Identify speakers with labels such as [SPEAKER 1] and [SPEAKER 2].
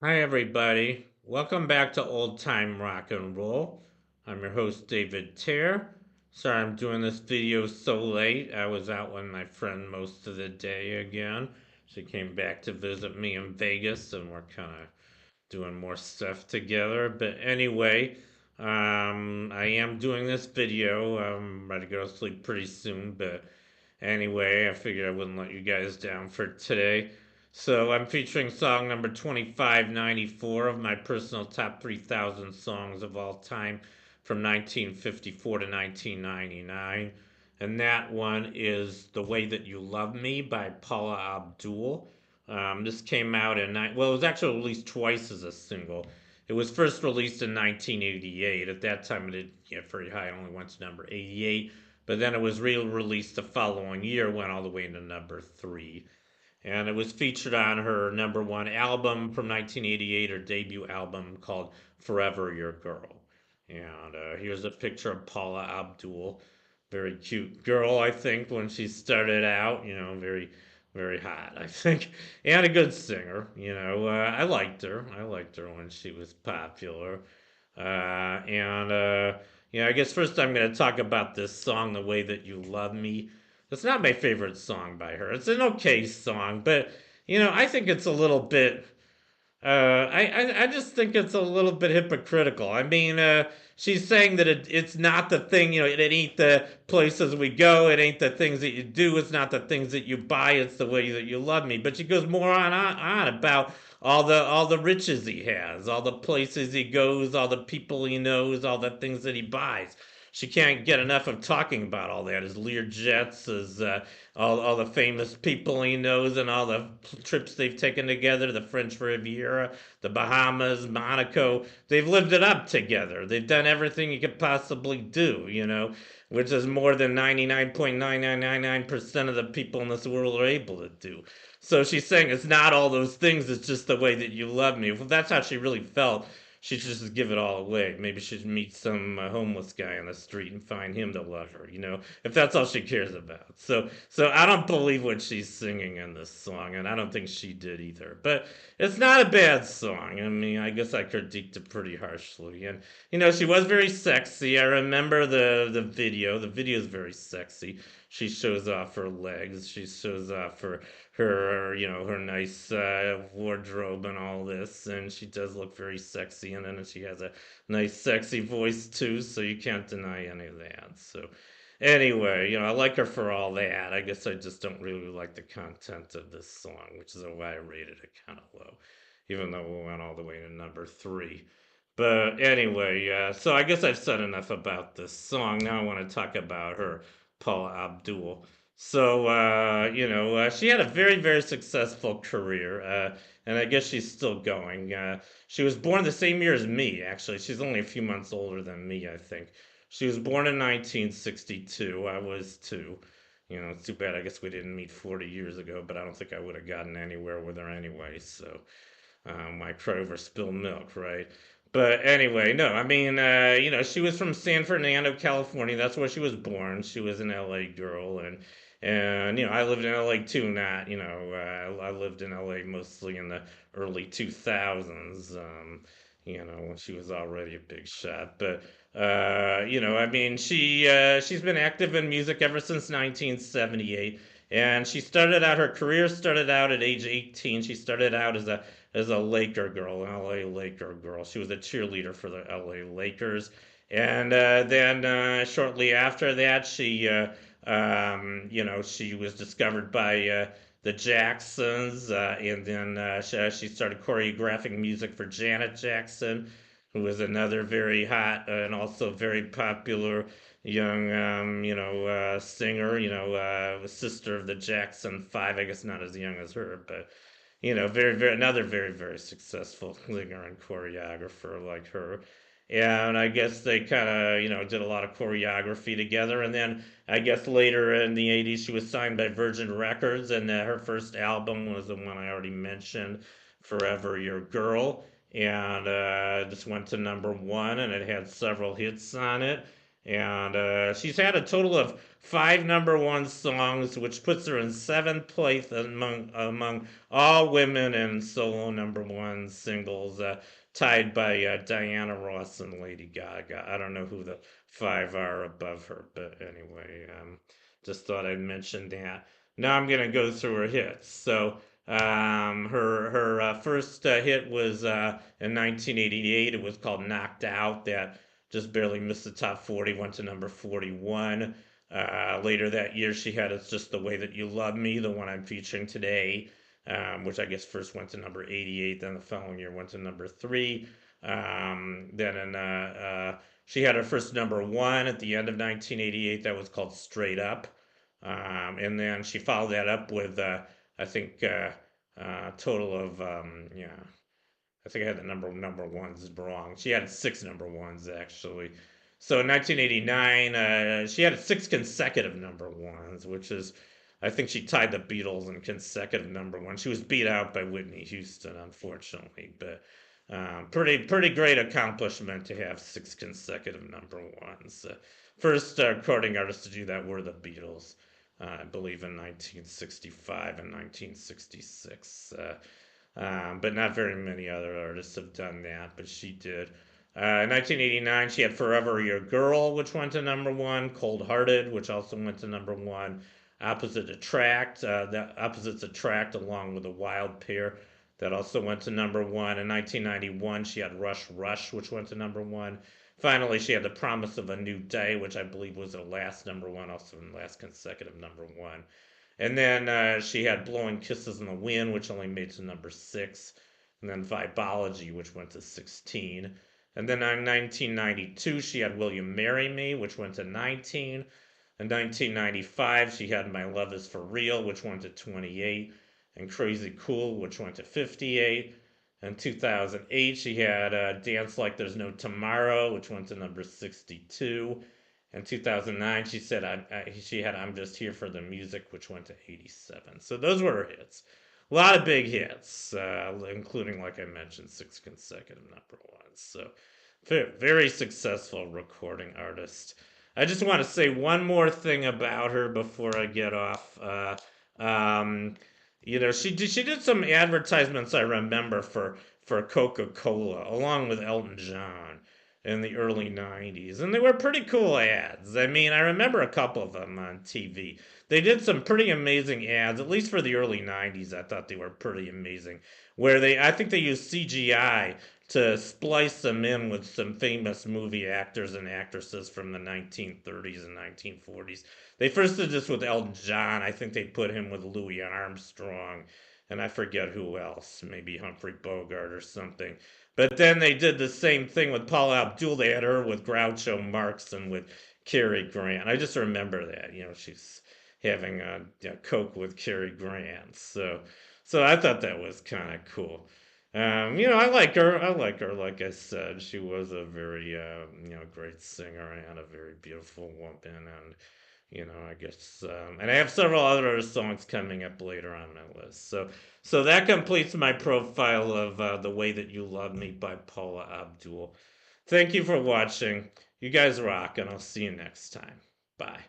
[SPEAKER 1] Hi, everybody. Welcome back to Old Time Rock and Roll. I'm your host, David Tear. Sorry I'm doing this video so late. I was out with my friend most of the day again. She came back to visit me in Vegas, and we're kind of doing more stuff together. But anyway, I am doing this video. I'm ready to go to sleep pretty soon, but anyway, I figured I wouldn't let you guys down for today. So I'm featuring song number 2594 of my personal top 3,000 songs of all time from 1954 to 1999. And that one is The Way That You Love Me by Paula Abdul. This came out well, it was actually released twice as a single. It was first released in 1988. At that time, it didn't get very high. It only went to number 88. But then it was re-released the following year, went all the way into number 3. And it was featured on her number 1 album from 1988, her debut album called Forever Your Girl. And here's a picture of Paula Abdul. Very cute girl, I think, when she started out. Very, very hot, I think. And a good singer. I liked her. I liked her when she was popular. And I guess first I'm going to talk about this song, The Way That You Love Me. It's not my favorite song by her. It's an okay song, but I think it's a little bit. I just think it's a little bit hypocritical. I mean, she's saying that it's not the thing. It ain't the places we go. It ain't the things that you do. It's not the things that you buy. It's the way that you love me. But she goes more on about all the riches he has, all the places he goes, all the people he knows, all the things that he buys. She can't get enough of talking about all that. His Lear jets, his all the famous people he knows, and all the trips they've taken together, the French Riviera, the Bahamas, Monaco. They've lived it up together. They've done everything you could possibly do, which is more than 99.9999% of the people in this world are able to do. So she's saying it's not all those things, it's just the way that you love me. Well, that's how she really felt. She should just give it all away. Maybe she should meet some homeless guy on the street and find him to love her, if that's all she cares about. So I don't believe what she's singing in this song, and I don't think she did either. But it's not a bad song. I mean, I guess I critiqued it pretty harshly, and she was very sexy. I remember the video. The video is very sexy. She shows off her legs. She shows off her nice wardrobe and all this, and she does look very sexy. And then she has a nice, sexy voice too, so you can't deny any of that. So anyway, I like her for all that. I guess I just don't really like the content of this song, which is why I rated it kind of low, even though we went all the way to number 3. But anyway, so I guess I've said enough about this song. Now I want to talk about her, Paula Abdul. So, she had a very, very successful career, and I guess she's still going. She was born the same year as me, actually. She's only a few months older than me, I think. She was born in 1962. I was too. It's too bad. I guess we didn't meet 40 years ago, but I don't think I would have gotten anywhere with her anyway. So, why cry over spilled milk, right? But anyway, no, I mean, she was from San Fernando, California. That's where she was born. She was an LA girl, and I lived in LA too. Not, I lived in LA mostly in the early 2000s. When she was already a big shot. But I mean, she's been active in music ever since 1978, and her career started out at age 18. She started out as a Laker girl, an LA Laker girl. She was a cheerleader for the LA Lakers. And then shortly after that, she was discovered by the Jacksons, and then she started choreographing music for Janet Jackson, who was another very hot and also very popular young, singer. Sister of the Jackson Five. I guess not as young as her, but very, very another very, very successful singer and choreographer like her. And I guess they kind of, did a lot of choreography together. And then I guess later in the 80s, she was signed by Virgin Records, and her first album was the one I already mentioned, Forever Your Girl. And this went to number 1, and it had several hits on it. And she's had a total of 5 number 1 songs, which puts her in 7th place among all women in solo number 1 singles, tied by Diana Ross and Lady Gaga. I don't know who the 5 are above her, but anyway, just thought I'd mention that. Now I'm gonna go through her hits. So her first hit was in 1988. It was called "Knocked Out." That just barely missed the top 40, went to number 41. Later that year, she had "It's Just the Way That You Love Me," the one I'm featuring today, which I guess first went to number 88. Then the following year went to number 3. Then she had her first number 1 at the end of 1988. That was called "Straight Up." And then she followed that up with, I think, total of, yeah, I think I had the number ones wrong. She had 6 number 1s actually. So in 1989, she had 6 consecutive number 1s, which is, I think she tied the Beatles in consecutive number 1. She was beat out by Whitney Houston, unfortunately, but pretty great accomplishment to have 6 consecutive number 1s. First recording artists to do that were the Beatles, I believe in 1965 and 1966. But not very many other artists have done that, but she did. In 1989, she had "Forever Your Girl," which went to number 1, "Cold Hearted," which also went to number 1, "Opposite Attract," that Opposites Attract along with "A Wild Pair," that also went to number 1. In 1991, she had "Rush Rush," which went to number 1. Finally, she had "The Promise of a New Day," which I believe was her last number 1, also in last consecutive number 1. And then she had "Blowing Kisses in the Wind," which only made to number 6. And then "Vibology," which went to 16. And then in 1992, she had "Will You Marry Me," which went to 19. In 1995, she had "My Love Is For Real," which went to 28. And "Crazy Cool," which went to 58. In 2008, she had "Dance Like There's No Tomorrow," which went to number 62. In 2009, she had "I'm Just Here for the Music," which went to 87. So those were her hits. A lot of big hits, including, like I mentioned, 6 consecutive number 1s. So very successful recording artist. I just want to say one more thing about her before I get off. Um, she did some advertisements I remember for Coca-Cola along with Elton John in the early 90s, and they were pretty cool ads. I mean, I remember a couple of them on TV. They did some pretty amazing ads, at least for the early 90s. I thought they were pretty amazing. I think they used CGI to splice them in with some famous movie actors and actresses from the 1930s and 1940s. They first did this with Elton John. I think they put him with Louis Armstrong, and I forget who else, maybe Humphrey Bogart or something. But then they did the same thing with Paula Abdul. They had her with Groucho Marx and with Cary Grant. I just remember that. She's having a Coke with Cary Grant. So I thought that was kind of cool. I like her. I like her. Like I said, she was a very, great singer and a very beautiful woman. And I guess, and I have several other songs coming up later on my list. So that completes my profile of "The Way That You Love Me" by Paula Abdul. Thank you for watching. You guys rock, and I'll see you next time. Bye.